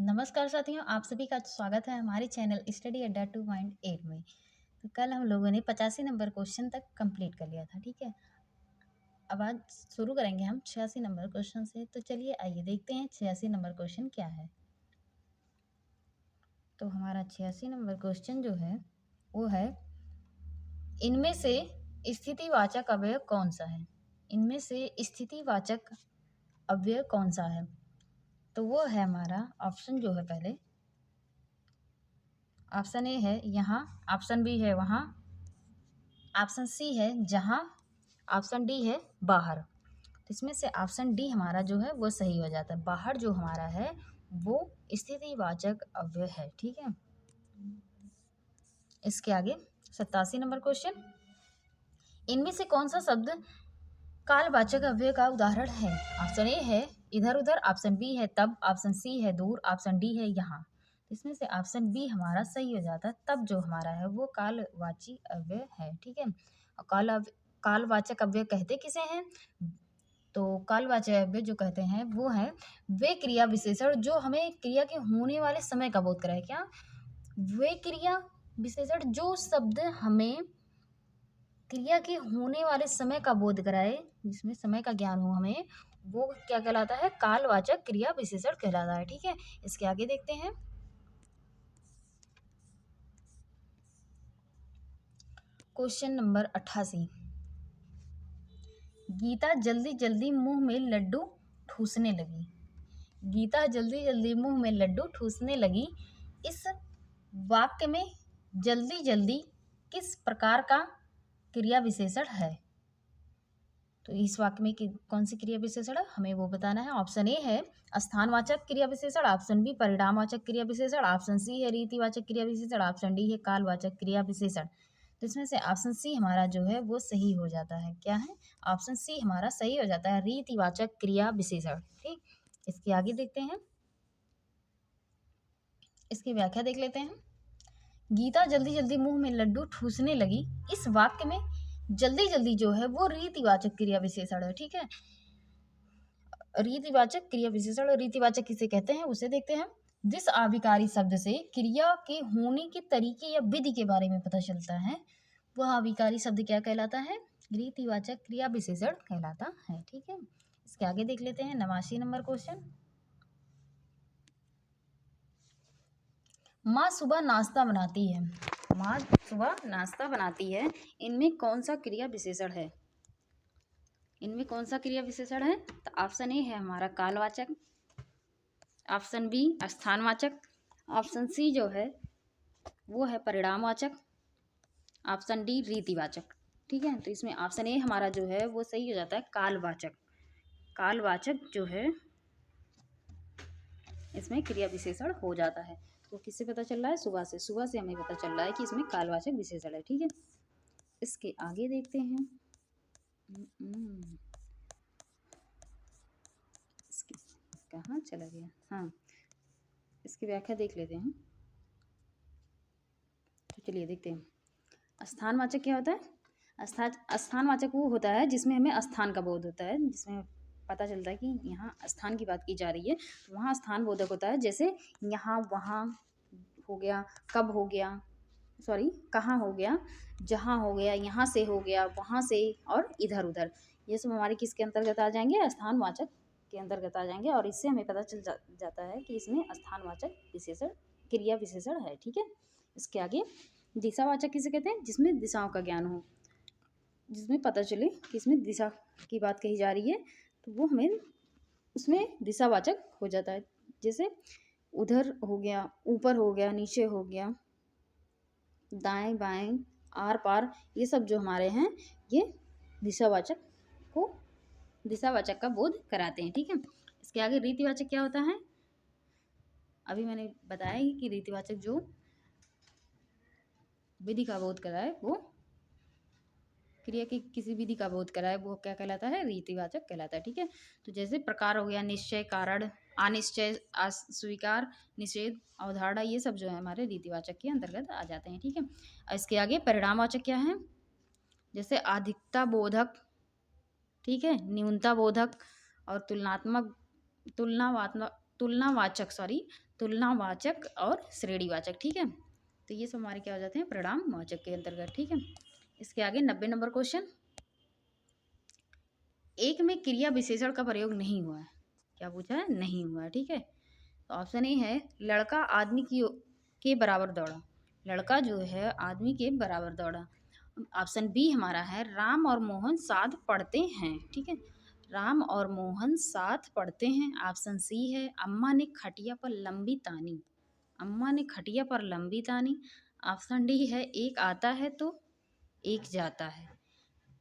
नमस्कार साथियों, आप सभी का स्वागत है हमारे चैनल स्टडी अड्डा 2.8 में। तो कल हम लोगों ने 85 नंबर क्वेश्चन तक कंप्लीट कर लिया था, ठीक है। अब आज शुरू करेंगे हम 86 नंबर क्वेश्चन से। तो चलिए आइए देखते हैं 86 नंबर क्वेश्चन क्या है। तो हमारा 86 नंबर क्वेश्चन जो है वो है, इनमें से स्थितिवाचक अवयव कौन सा है। इनमें से स्थितिवाचक अवयव कौन सा है। तो वो है हमारा ऑप्शन जो है, पहले ऑप्शन ए है यहाँ, ऑप्शन बी है वहाँ, ऑप्शन सी है जहाँ, ऑप्शन डी है बाहर। तो इसमें से ऑप्शन डी हमारा जो है वो सही हो जाता है। बाहर जो हमारा है वो स्थितिवाचक अव्यय है, ठीक है। इसके आगे 87 नंबर क्वेश्चन, इनमें से कौन सा शब्द कालवाचक अव्यय का उदाहरण है। ऑप्शन ए है इधर उधर, ऑप्शन बी है तब, ऑप्शन सी है दूर, ऑप्शन डी है यहाँ। इसमें से ऑप्शन बी हमारा सही हो जाता है। तब जो हमारा है वो कालवाची अव्यय है, ठीक है। और कालवाचक अव्यय कहते किसे हैं। तो कालवाचक अव्यय जो कहते हैं वो है वे क्रिया विशेषण जो हमें क्रिया के होने वाले समय का बोध कराए। क्या वे क्रिया विशेषण जो शब्द हमें क्रिया के होने वाले समय का बोध कराए, जिसमें समय का ज्ञान हो हमें, वो क्या कहलाता है, कालवाचक क्रिया विशेषण कहलाता है, ठीक है। इसके आगे देखते हैं। क्वेश्चन नंबर 88, गीता जल्दी जल्दी मुंह में लड्डू ठूसने लगी। गीता जल्दी जल्दी मुंह में लड्डू ठूसने लगी। इस वाक्य में जल्दी जल्दी किस प्रकार का क्रिया विशेषण है। तो इस वाक्य में कौन सी क्रिया विशेषण है हमें वो बताना है। ऑप्शन ए है स्थानवाचक क्रिया विशेषण, ऑप्शन बी परिणामवाचक क्रिया विशेषण, ऑप्शन सी है रीतिवाचक क्रिया विशेषण, ऑप्शन डी है कालवाचक क्रिया विशेषण। तो इसमें से ऑप्शन सी हमारा जो है वो सही हो जाता है। क्या है, ऑप्शन सी हमारा सही हो जाता है, रीतिवाचक क्रिया विशेषण, ठीक। इसके आगे देखते हैं, इसकी व्याख्या देख लेते हैं। गीता जल्दी जल्दी मुंह में लड्डू ठूसने लगी। इस वाक्य में जल्दी जल्दी जो है वो रीतिवाचक क्रिया विशेषण है, ठीक है। रीतिवाचक क्रिया विशेषण, रीतिवाचक किसे कहते हैं उसे देखते हैं। जिस आविकारी शब्द से क्रिया के होने के तरीके या विधि के बारे में पता चलता है वह आविकारी शब्द क्या कहलाता है, रीतिवाचक क्रिया विशेषण कहलाता है, ठीक है। इसके आगे देख लेते हैं 89 नंबर क्वेश्चन, माँ सुबह नाश्ता बनाती है। माँ सुबह नाश्ता बनाती है, इनमें कौन सा क्रिया विशेषण है। इनमें कौन सा क्रिया विशेषण है। तो ऑप्शन ए है हमारा कालवाचक, ऑप्शन बी स्थानवाचक, ऑप्शन सी जो है वो है परिणामवाचक, ऑप्शन डी रीतिवाचक, ठीक है। तो इसमें ऑप्शन ए हमारा जो है वो सही हो जाता है, कालवाचक। कालवाचक जो है इसमें क्रिया विशेषण हो जाता है। तो किससे पता चल रहा है, सुबह से। सुबह से हमें पता चल रहा है कि इसमें कालवाचक विशेषण है, ठीक है। इसके आगे देखते हैं। कहाँ चला गया, हाँ, इसकी व्याख्या देख लेते हैं। तो चलिए देखते हैं। स्थानवाचक क्या होता है। स्थानवाचक वो होता है जिसमें हमें स्थान का बोध होता है, जिसमें पता चलता है कि यहाँ स्थान की बात की जा रही है। तो वहाँ स्थान बोधक होता है, जैसे यहाँ वहाँ हो गया, कब हो गया, सॉरी कहाँ हो गया, जहाँ हो गया, यहाँ से हो गया, वहाँ से, और इधर उधर। ये सब हमारे किसके अंतर्गत आ जाएंगे, स्थानवाचक के अंतर्गत आ जाएंगे। और इससे हमें पता चल जाता है कि इसमें स्थानवाचक विशेषण क्रिया विशेषण है, ठीक है। इसके आगे दिशावाचक किसे कहते हैं, जिसमें दिशाओं का ज्ञान हो, जिसमें पता चले कि इसमें दिशा की बात कही जा रही है, तो वो हमें उसमें दिशावाचक हो जाता है। जैसे उधर हो गया, ऊपर हो गया, नीचे हो गया, दाएं बाएं, आर पार, ये सब जो हमारे हैं ये दिशावाचक को, दिशावाचक का बोध कराते हैं, ठीक है। इसके आगे रीतिवाचक क्या होता है, अभी मैंने बताया ही कि रीतिवाचक जो विधि का बोध कराए, वो क्रिया की किसी विधि का बोध कराए, वो क्या कहलाता है, रीतिवाचक कहलाता है, ठीक है। तो जैसे प्रकार हो गया, निश्चय, कारण, अनिश्चय, अस्वीकार, निषेध, अवधारणा, ये सब जो है हमारे रीतिवाचक के अंतर्गत आ जाते हैं, ठीक है। और इसके आगे परिणामवाचक क्या है, जैसे अधिकता बोधक, ठीक है, न्यूनता बोधक, और तुलनात्मक तुलनावाचक और श्रेणीवाचक, ठीक है। तो ये सब हमारे क्या हो जाते हैं, परिणामवाचक के अंतर्गत, ठीक है। इसके आगे 90 नंबर क्वेश्चन, एक में क्रिया विशेषण का प्रयोग नहीं हुआ है। क्या पूछा है, नहीं हुआ है, ठीक है। तो ऑप्शन ए है लड़का आदमी के बराबर दौड़ा, लड़का जो है आदमी के बराबर दौड़ा। ऑप्शन बी हमारा है राम और मोहन साथ पढ़ते हैं, ठीक है, राम और मोहन साथ पढ़ते हैं। ऑप्शन सी है अम्मा ने खटिया पर लंबी तानी, अम्मा ने खटिया पर लंबी तानी। ऑप्शन डी है एक आता है तो एक जाता है।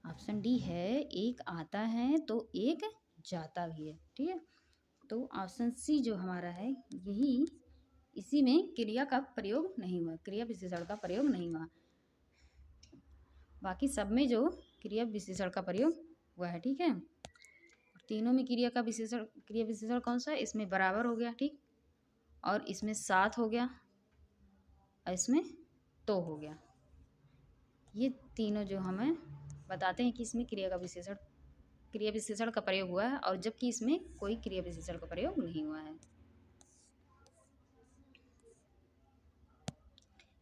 ऑप्शन डी है एक आता है तो एक जाता भी है, ठीक है। तो ऑप्शन सी जो हमारा है यही, इसी में क्रिया का प्रयोग नहीं हुआ, क्रिया विशेषण का प्रयोग नहीं हुआ। बाकी सब में जो क्रिया विशेषण का प्रयोग हुआ है, ठीक है। तीनों में क्रिया विशेषण कौन सा है, इसमें बराबर हो गया, ठीक, और इसमें साथ हो गया, और इसमें तो हो गया। ये तीनों जो हमें बताते हैं कि इसमें क्रिया विशेषण का प्रयोग हुआ है, और जबकि इसमें कोई क्रिया विशेषण का प्रयोग नहीं हुआ है।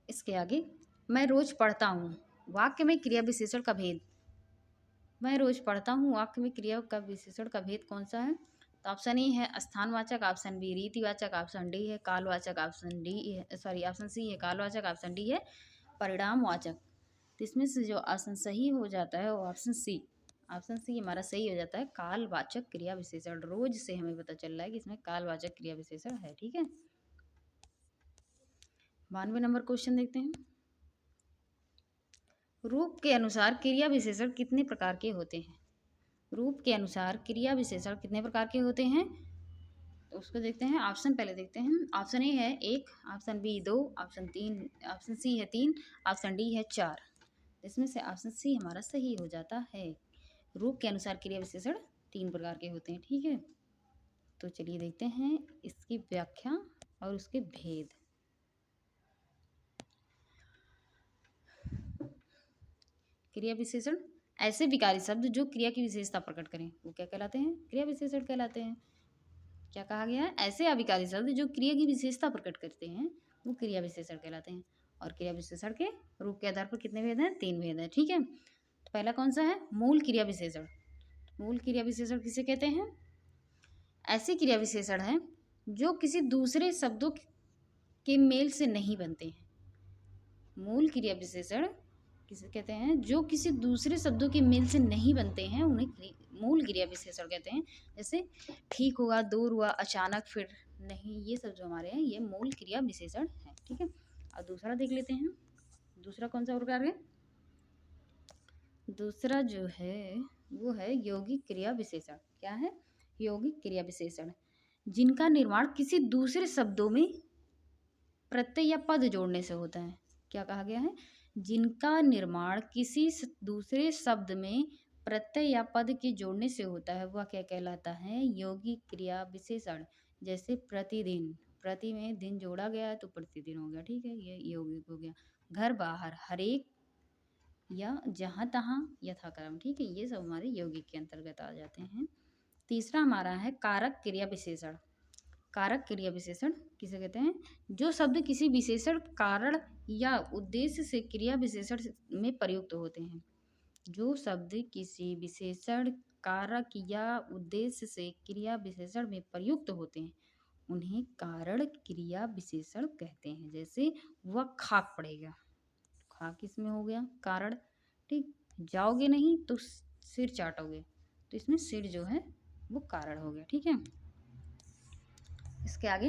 इसके आगे मैं रोज पढ़ता हूँ, वाक्य में क्रिया विशेषण का भेद। मैं रोज पढ़ता हूँ वाक्य में क्रिया का विशेषण का भेद कौन सा है। तो ऑप्शन ए है स्थानवाचक, ऑप्शन बी रीतिवाचक, ऑप्शन डी है कालवाचक, ऑप्शन सी है कालवाचक, ऑप्शन डी है परिणामवाचक। तो इसमें से जो ऑप्शन सही हो जाता है वो ऑप्शन सी हमारा सही हो जाता है, कालवाचक क्रिया विशेषण। रोज से हमें पता चल रहा है कि इसमें कालवाचक क्रिया विशेषण है, ठीक है। 92 नंबर क्वेश्चन देखते हैं, रूप के अनुसार क्रिया विशेषण कितने प्रकार के होते हैं। रूप के अनुसार क्रिया विशेषण कितने प्रकार के होते हैं, तो उसको देखते हैं। ऑप्शन पहले देखते हैं, ऑप्शन ए है 1, ऑप्शन बी 2, ऑप्शन सी है 3, ऑप्शन डी है 4। इसमें से ऑप्शन सी हमारा सही हो जाता है, रूप के अनुसार क्रिया विशेषण 3 प्रकार के होते हैं, ठीक है। तो चलिए देखते हैं इसकी व्याख्या और उसके भेद। क्रिया विशेषण ऐसे विकारी शब्द जो क्रिया की विशेषता प्रकट करें, वो क्या कहलाते हैं, क्रिया विशेषण कहलाते हैं। क्या कहा गया है, ऐसे अविकारी शब्द जो क्रिया की विशेषता प्रकट करते हैं वो क्रिया विशेषण कहलाते हैं। और क्रिया विशेषण के रूप के आधार पर कितने भेद हैं, 3 भेद हैं, ठीक है। तो पहला कौन सा है, मूल क्रिया विशेषण। मूल क्रिया विशेषण किसे कहते हैं, ऐसे क्रिया विशेषण हैं जो किसी दूसरे शब्दों के मेल से नहीं बनते हैं। मूल क्रिया विशेषण किसे कहते हैं, जो किसी दूसरे शब्दों के मेल से नहीं बनते हैं, उन्हें मूल क्रिया विशेषण कहते हैं। जैसे ठीक हुआ, दूर हुआ, अचानक, फिर नहीं, ये सब जो हमारे हैं ये मूल क्रिया विशेषण है, ठीक है। और दूसरा देख लेते हैं, दूसरा कौन सा प्रकार है, दूसरा जो है वो है यौगिक क्रिया विशेषण। क्या है, यौगिक क्रिया विशेषण, जिनका निर्माण किसी दूसरे शब्दों में प्रत्यय या पद जोड़ने से होता है। क्या कहा गया है, जिनका निर्माण किसी दूसरे शब्द में प्रत्यय या पद के जोड़ने से होता है वह क्या कहलाता है, यौगिक क्रिया विशेषण। जैसे प्रतिदिन, प्रति में दिन जोड़ा गया है तो प्रतिदिन हो गया, ठीक है, ये यौगिक हो गया। घर बाहर, हरेक या जहाँ तहाँ, यथाक्रम, ठीक है, ये सब हमारे यौगिक के अंतर्गत आ जाते हैं। तीसरा हमारा है कारक क्रिया विशेषण। कारक क्रिया विशेषण किसे कहते हैं, जो शब्द किसी विशेषण, कारण या उद्देश्य से क्रिया विशेषण में प्रयुक्त होते हैं। जो शब्द किसी विशेषण, कारक या उद्देश्य से क्रिया विशेषण में प्रयुक्त होते हैं उन्हें कारण क्रिया विशेषण कहते हैं। जैसे वह खाक पड़ेगा, खाक इसमें हो गया कारण, ठीक, जाओगे नहीं तो सिर चाटोगे, तो इसमें सिर जो है वो कारण हो गया, ठीक है। इसके आगे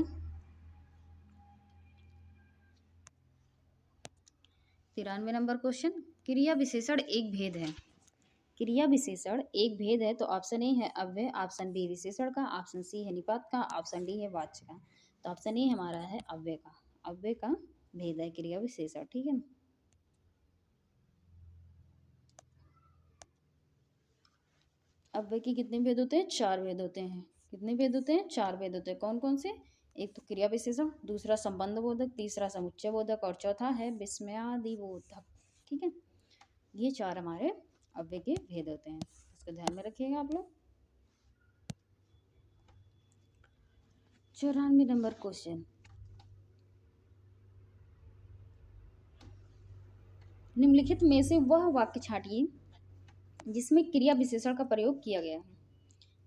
93 नंबर क्वेश्चन, क्रिया विशेषण एक भेद है। क्रिया विशेषण एक भेद है, तो ऑप्शन ए है अव्यय, ऑप्शन बी विशेषण का, ऑप्शन सी है निपात का, ऑप्शन डी है वाच्य का। तो ऑप्शन ए हमारा है अव्यय का, अव्यय का भेद है क्रिया विशेषण, ठीक है। अव्यय के कितने भेद होते हैं, 4 भेद होते हैं। कितने भेद होते हैं, 4 भेद होते हैं। कौन कौन से, एक तो क्रिया विशेषण, दूसरा संबंध बोधक, तीसरा समुच्चय बोधक, और चौथा है विस्मयादि बोधक, ठीक है। ये 4 हमारे अव्यय के भेद होते हैं, इसको ध्यान में रखिएगा आप लोग। 94 नंबर क्वेश्चन, निम्नलिखित में से वह वाक्य छांटिए जिसमें क्रिया विशेषण का प्रयोग किया गया है।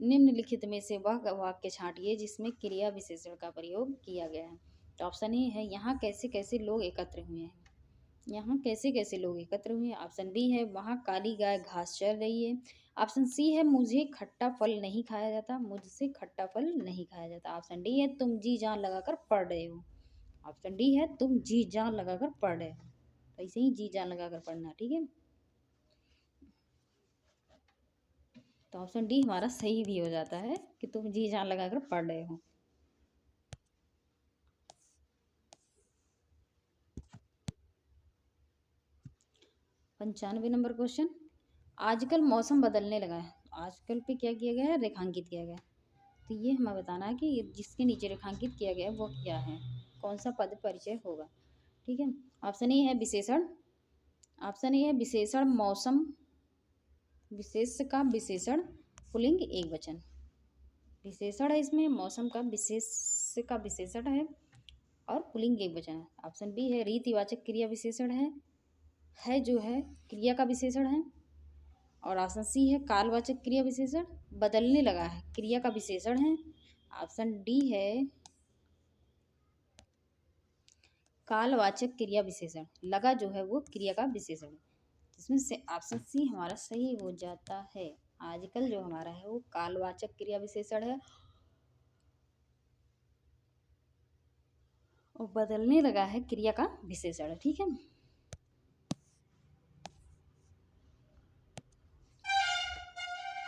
निम्नलिखित में से वह वाक्य छांटिए जिसमें क्रिया विशेषण का प्रयोग किया गया है। तो ऑप्शन ए है, यहाँ कैसे कैसे लोग एकत्र हुए हैं। यहाँ कैसे कैसे लोग एकत्र हुए हैं। ऑप्शन बी है, वहाँ काली गाय घास चर रही है। ऑप्शन सी है, मुझे खट्टा फल नहीं खाया जाता, मुझसे खट्टा फल नहीं खाया जाता। ऑप्शन डी है, तुम जी जान लगाकर पढ़ रहे हो। ऑप्शन डी है, तुम जी जान लगाकर पढ़ रहे हो। तो ऐसे ही जी जान लगाकर पढ़ना, ठीक है। तो ऑप्शन डी हमारा सही भी हो जाता है कि तुम जी जान लगाकर पढ़ रहे हो। पंचानवे नंबर क्वेश्चन, आजकल मौसम बदलने लगा है। आजकल पे क्या किया गया है, रेखांकित किया गया है। तो ये हमें बताना है कि जिसके नीचे रेखांकित किया गया है वो क्या है, कौन सा पद परिचय होगा, ठीक है। ऑप्शन ए है विशेषण। ऑप्शन ए है विशेषण मौसम, विशेष का विशेषण पुल्लिंग एक वचन। विशेषण है इसमें, मौसम का विशेष का विशेषण है और पुल्लिंग एक वचन है। ऑप्शन बी है रीतिवाचक क्रिया विशेषण है जो है क्रिया का विशेषण है। और ऑप्शन सी है कालवाचक क्रिया विशेषण, बदलने लगा है, क्रिया का विशेषण है। ऑप्शन डी है कालवाचक क्रिया विशेषण, लगा जो है वो क्रिया का विशेषण है। जिसमें से ऑप्शन सी हमारा सही हो जाता है। आजकल जो हमारा है वो कालवाचक क्रिया विशेषण है और बदलने लगा है क्रिया का विशेषण है, ठीक है।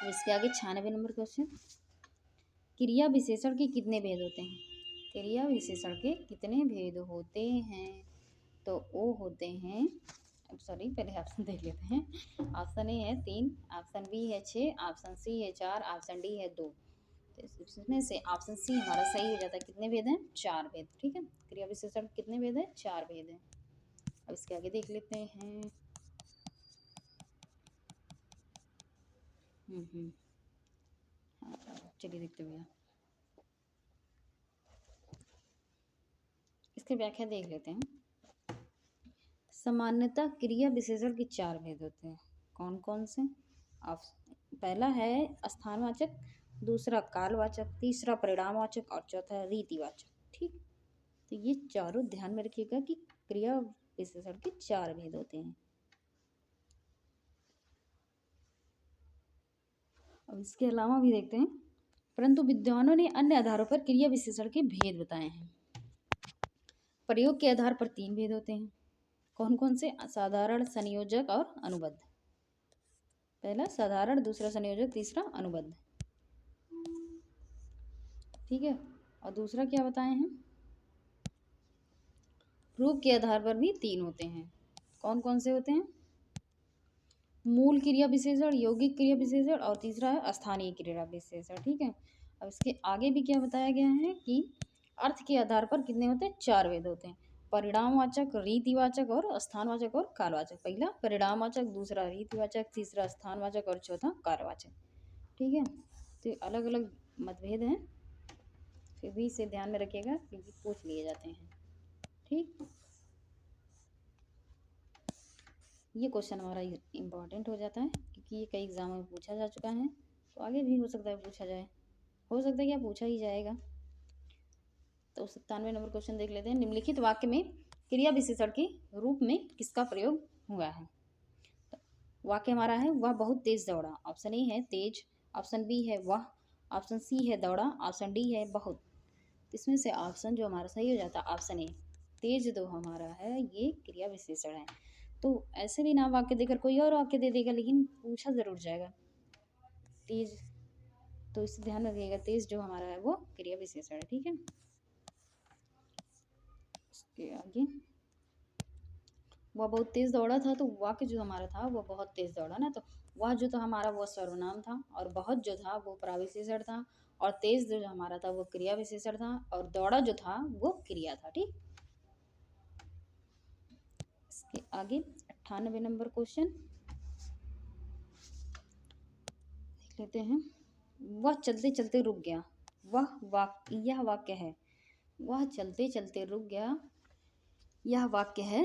इसके आगे 96 नंबर क्वेश्चन, क्रिया विशेषण के कितने भेद होते हैं। क्रिया विशेषण के कितने भेद होते हैं। तो वो होते हैं, सॉरी पहले ऑप्शन देख लेते हैं। ऑप्शन ए है 3, ऑप्शन बी है 6, ऑप्शन सी है 4, ऑप्शन डी है 2। तो इसमें से ऑप्शन सी हमारा सही हो जाता है। कितने भेद हैं, 4 भेद, ठीक है। क्रिया विशेषण कितने भेद हैं, 4 भेद हैं। अब इसके आगे देख लेते हैं। चलिए देखते भैया, इसकी व्याख्या देख लेते हैं। सामान्यतः क्रिया विशेषण के 4 भेद होते हैं। कौन कौन से। पहला है स्थानवाचक, दूसरा कालवाचक, तीसरा परिणामवाचक और चौथा रीतिवाचक, ठीक। तो ये चारों ध्यान में रखिएगा कि क्रिया विशेषण के 4 भेद होते हैं। अब इसके अलावा भी देखते हैं, परंतु विद्वानों ने अन्य आधारों पर क्रिया विशेषण के भेद बताए हैं। प्रयोग के आधार पर 3 भेद होते हैं। कौन कौन से। साधारण, संयोजक और अनुबद्ध। पहला साधारण, दूसरा संयोजक, तीसरा अनुबद्ध, ठीक है। और दूसरा क्या बताए हैं, रूप के आधार पर भी 3 होते हैं। कौन कौन से होते हैं, मूल क्रिया विशेषण, यौगिक क्रिया विशेषण और तीसरा है स्थानीय क्रिया विशेषण, ठीक है। अब इसके आगे भी क्या बताया गया है कि अर्थ के आधार पर कितने होते हैं, 4 भेद होते हैं। परिणामवाचक, रीतिवाचक और स्थानवाचक और कालवाचक। पहला परिणामवाचक, दूसरा रीतिवाचक, तीसरा स्थानवाचक और चौथा कालवाचक, ठीक है। तो अलग अलग मतभेद हैं, फिर भी इसे ध्यान में रखिएगा क्योंकि पूछ लिए जाते हैं, ठीक। ये क्वेश्चन हमारा इम्पोर्टेंट हो जाता है क्योंकि ये कई एग्जाम में पूछा जा चुका है। तो आगे भी हो सकता है पूछा जाए, हो सकता है क्या पूछा ही जाएगा। तो 97 नंबर क्वेश्चन देख लेते हैं। निम्नलिखित वाक्य में क्रिया विशेषण के रूप में किसका प्रयोग हुआ है। तो वाक्य हमारा है, वह बहुत तेज दौड़ा। ऑप्शन ए है तेज, ऑप्शन बी है वह, ऑप्शन सी है दौड़ा, ऑप्शन डी है बहुत। इसमें से ऑप्शन जो हमारा सही हो जाता है ऑप्शन ए, तेज जो हमारा है ये क्रिया विशेषण है। तो ऐसे भी ना वाक्य देकर कोई और वाक्य दे देगा लेकिन पूछा जरूर जाएगा तेज। तो इसे ध्यान में रखिएगा, तेज जो हमारा है वो क्रिया विशेषण है, ठीक है। इसके आगे, वह बहुत तेज दौड़ा था। तो वाक्य जो हमारा था वो बहुत तेज दौड़ा ना, तो वह जो था हमारा वो सर्वनाम था और बहुत जो था वो प्रविशेषण था और तेज जो हमारा था वो क्रिया विशेषण था और दौड़ा जो था वो क्रिया था, ठीक। इसके आगे 98 नंबर क्वेश्चन देख लेते हैं। वह चलते चलते रुक गया। यह वाक्य है। वह चलते चलते रुक गया, यह वाक्य है।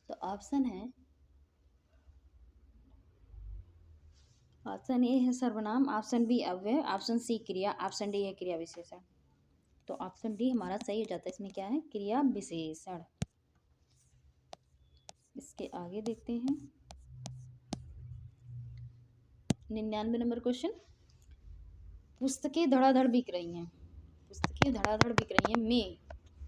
तो ऑप्शन है, ऑप्शन ए है सर्वनाम, ऑप्शन बी अव्यय, ऑप्शन सी क्रिया, ऑप्शन डी है क्रिया विशेषण। तो ऑप्शन डी हमारा सही हो जाता है। इसमें क्या है? क्रिया विशेषण। इसके आगे देखते हैं 99 नंबर क्वेश्चन। पुस्तकें धड़ाधड़ बिक रही हैं, पुस्तकें धड़ाधड़ बिक रही हैं में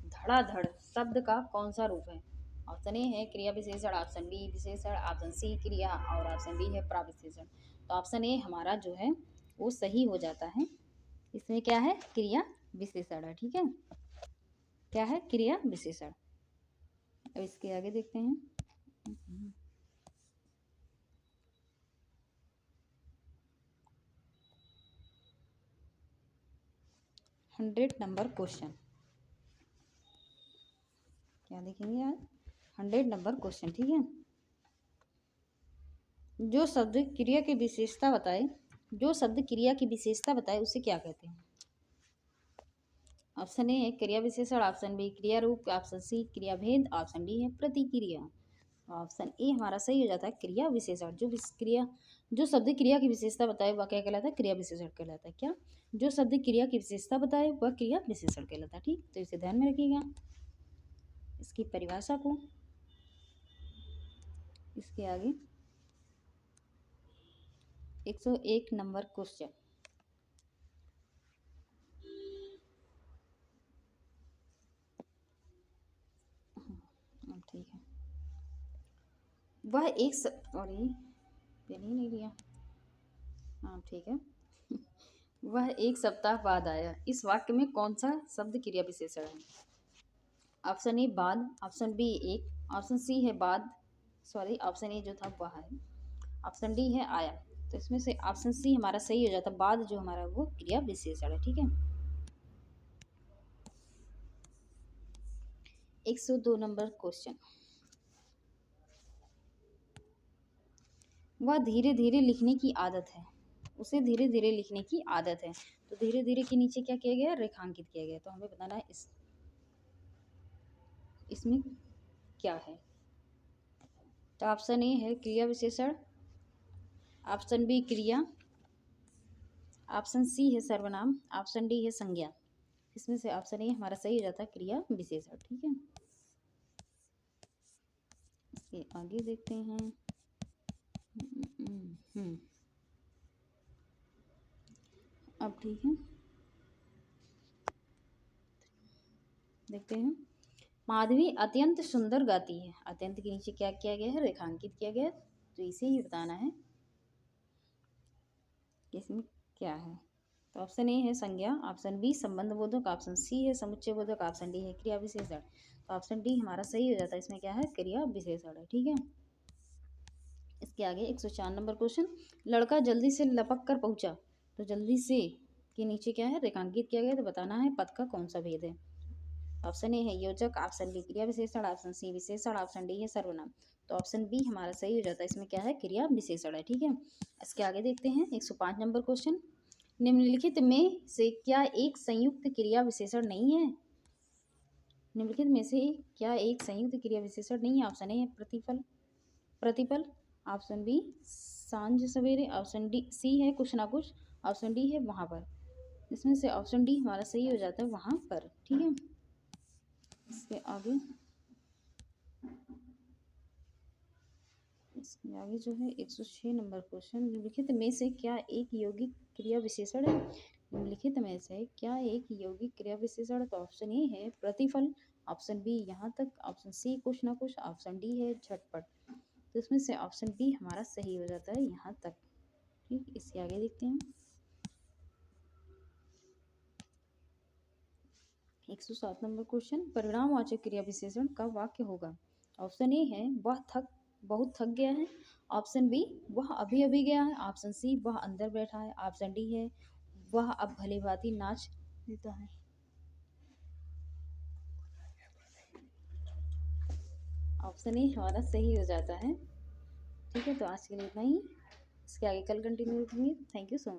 धड़ाधड़ शब्द का कौन सा रूप है? ऑप्शन ए है क्रिया विशेषण, ऑप्शन बी विशेषण, ऑप्शन सी क्रिया और ऑप्शन डी है प्रविशेषण। तो ऑप्शन ए हमारा जो है वो सही हो जाता है। इसमें क्या है? क्रिया विशेषण है। ठीक है, क्या है? क्रिया विशेषण। अब इसके आगे देखते हैं 100 नंबर क्वेश्चन। क्या देखेंगे आज? 100 नंबर क्वेश्चन। ठीक है, जो शब्द क्रिया की विशेषता बताए, जो शब्द क्रिया की विशेषता बताए उसे क्या कहते हैं? ऑप्शन ए है क्रिया विशेषण, ऑप्शन बी क्रिया रूप, ऑप्शन सी क्रिया भेद, ऑप्शन डी है प्रतिक्रिया। ऑप्शन ए हमारा सही हो जाता है क्रिया विशेषण। जो शब्द क्रिया की विशेषता बताए वह क्या कहलाता है? क्रिया विशेषण कहलाता है। क्या? जो शब्द क्रिया की विशेषता बताए वह क्रिया विशेषण कहलाता है। ठीक, तो इसे ध्यान में रखिएगा, इसकी परिभाषा को। इसके आगे 101 नंबर क्वेश्चन। ठीक है, वह एक सॉरी पेन ही नहीं लिया। हाँ ठीक है वह एक सप्ताह बाद आया, इस वाक्य में कौन सा शब्द क्रिया विशेषण है? ऑप्शन ए बाद, ऑप्शन बी एक, ऑप्शन सी है बाद, सॉरी ऑप्शन ए जो था वह है, ऑप्शन डी है आया। तो इसमें से ऑप्शन सी हमारा सही हो जाता है, बाद जो हमारा वो क्रिया विशेषण है। ठीक है, 102 नंबर क्वेश्चन। वह धीरे धीरे लिखने की आदत है, उसे धीरे धीरे लिखने की आदत है। तो धीरे धीरे के नीचे क्या किया गया? रेखांकित किया गया। तो हमें बताना है इसमें क्या है। तो ऑप्शन ए है क्रिया विशेषण, ऑप्शन बी क्रिया, ऑप्शन सी है सर्वनाम, ऑप्शन डी है संज्ञा। इसमें से ऑप्शन ए हमारा सही हो जाता है क्रिया विशेषण। ठीक है, इसके आगे देखते हैं अब ठीक है, देखते हैं माधवी अत्यंत सुंदर गाती है। अत्यंत के नीचे क्या किया गया है? रेखांकित किया गया है। तो इसे ही बताना है कि इसमें क्या है। तो ऑप्शन ए है संज्ञा, ऑप्शन बी संबंध बोधक, ऑप्शन सी है समुच्चय बोधक, ऑप्शन डी है क्रिया विशेषण। तो ऑप्शन डी हमारा सही हो जाता है। इसमें क्या है? क्रिया विशेषण है। ठीक है, इसके आगे 104 नंबर क्वेश्चन। लड़का जल्दी से लपक कर पहुंचा। तो जल्दी से के नीचे क्या है? रेखांकित किया गया। तो बताना है पद का कौन सा भेद है। ऑप्शन ए है योजक, ऑप्शन बी क्रिया विशेषण, ऑप्शन सी विशेषण, ऑप्शन डी है सर्वनाम। तो ऑप्शन बी हमारा सही हो जाता है। इसमें क्या है? क्रिया विशेषण है। ठीक है, इसके आगे देखते हैं 105 नंबर क्वेश्चन। निम्नलिखित में से क्या एक संयुक्त क्रिया विशेषण नहीं है? निम्नलिखित में से क्या एक संयुक्त क्रिया विशेषण नहीं है? ऑप्शन ए है प्रतिफल, प्रतिपल, ऑप्शन बी सांझ सवेरे, ऑप्शन डी सी है कुछ ना कुछ, ऑप्शन डी है वहाँ पर। इसमें से ऑप्शन डी हमारा सही हो जाता है वहाँ पर। ठीक है, इसके आगे जो है 106 नंबर क्वेश्चन। निम्नलिखित में से क्या एक यौगिक क्रिया विशेषण है? निम्नलिखित में से क्या एक यौगिक क्रिया विशेषण? तो ऑप्शन ए है प्रतिफल, ऑप्शन बी यहाँ तक, ऑप्शन सी कुछ ना कुछ, ऑप्शन डी है झटपट। तो इसमें से ऑप्शन बी हमारा सही हो जाता है यहाँ तक। ठीक, इसके आगे देखते हैं 107 नंबर क्वेश्चन। परिणामवाचक क्रिया विशेषण का वाक्य होगा। ऑप्शन ए है वह बहुत थक गया है, ऑप्शन बी वह अभी अभी गया है, ऑप्शन सी वह अंदर बैठा है, ऑप्शन डी है वह अब भली भांति नाच लेता है। ऑप्शन ए हमारा सही हो जाता है। ठीक है, तो आज के लिए इतना ही। इसके आगे कल कंटिन्यू करेंगे। Thank you so much.